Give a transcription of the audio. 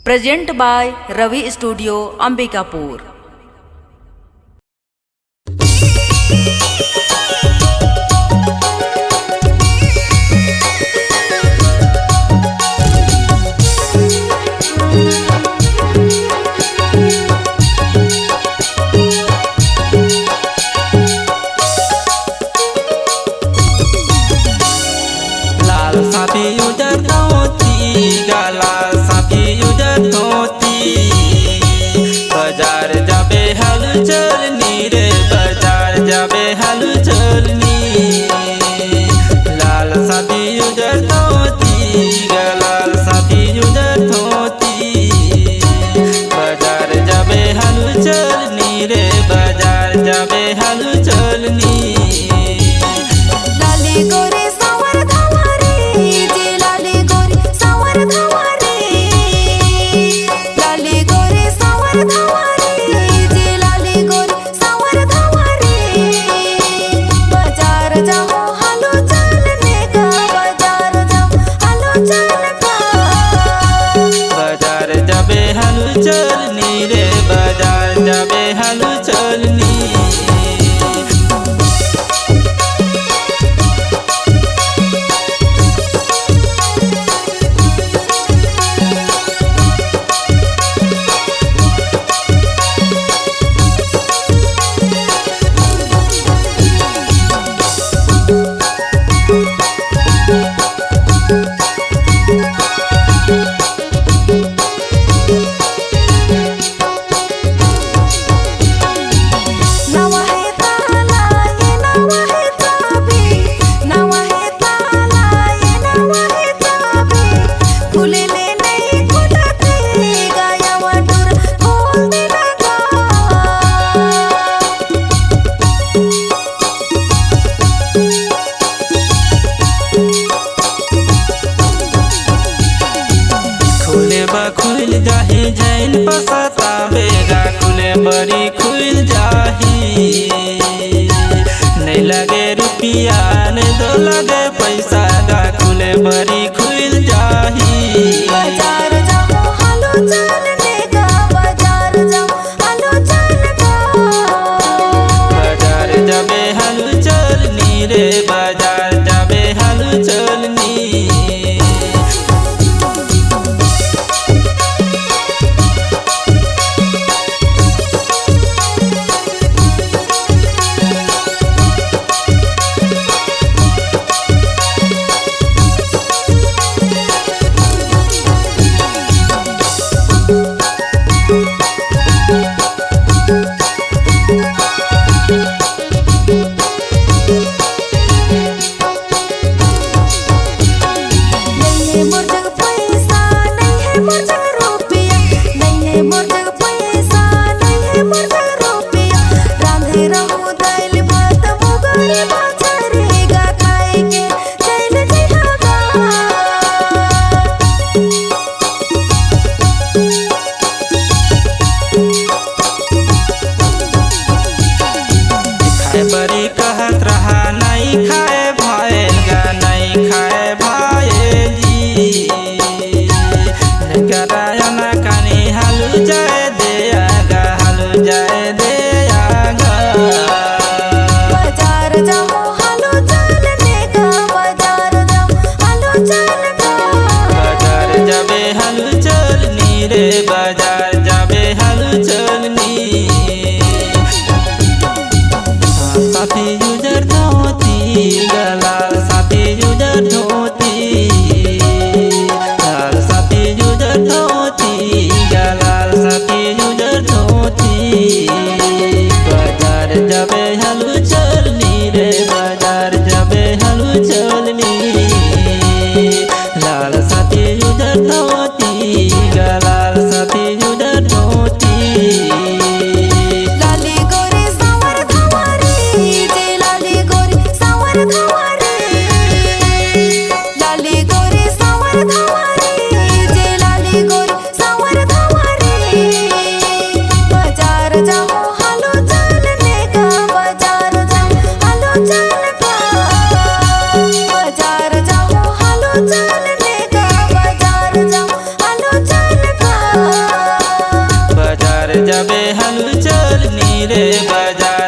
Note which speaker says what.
Speaker 1: Present by Ravi studio Ambikapur.
Speaker 2: साथी उजर धोती गला साथी उजर धोती बाजार जाबे हल चलनी रे बाजार जाबे हल चलनी लाल साथी उजर धोती गला साथी उजर धोती बाजार जाबे हल चलनी रे बाजार जाबे हल चलनी
Speaker 3: लाली गोरे सावर
Speaker 2: चलनी रे बाजार जाबे हल चलनी खुल जाही जैन पसता बेगा खुले बड़ी खुल जाही नहीं लगे रुपिया नहीं दो लगे पैसा गा खुले बड़ी खुल जाही
Speaker 3: बाजार जाओ हालो चलने का बाजार जाओ हालो चल का
Speaker 2: बाजार जाबे हालो चलनी रे बाजार जाबे हालो चलनी बड़ी कहत रहा नहीं खाए भाईल गा नहीं खाए भाई जी करायना कानी हलू जाए दे आगा हलू जाए दे आगा
Speaker 3: बाजार जाओ हालो चलने का बाजार जाओ हालो चल का
Speaker 2: बाजार जाबे हलू चलनी रे बाजार जाबे हलू चलनी साथी उजर धोती गला साथी उजर धोती लाल साथी उजर धोती गला साथी उजर धोती बाजार जाबे हलू चलनी रे बाजार जाबे हलू चलनी लाल साथी उजर धोती गला साथी उजर धोती
Speaker 3: चलने का बाजार जाओ
Speaker 2: रे बाजार।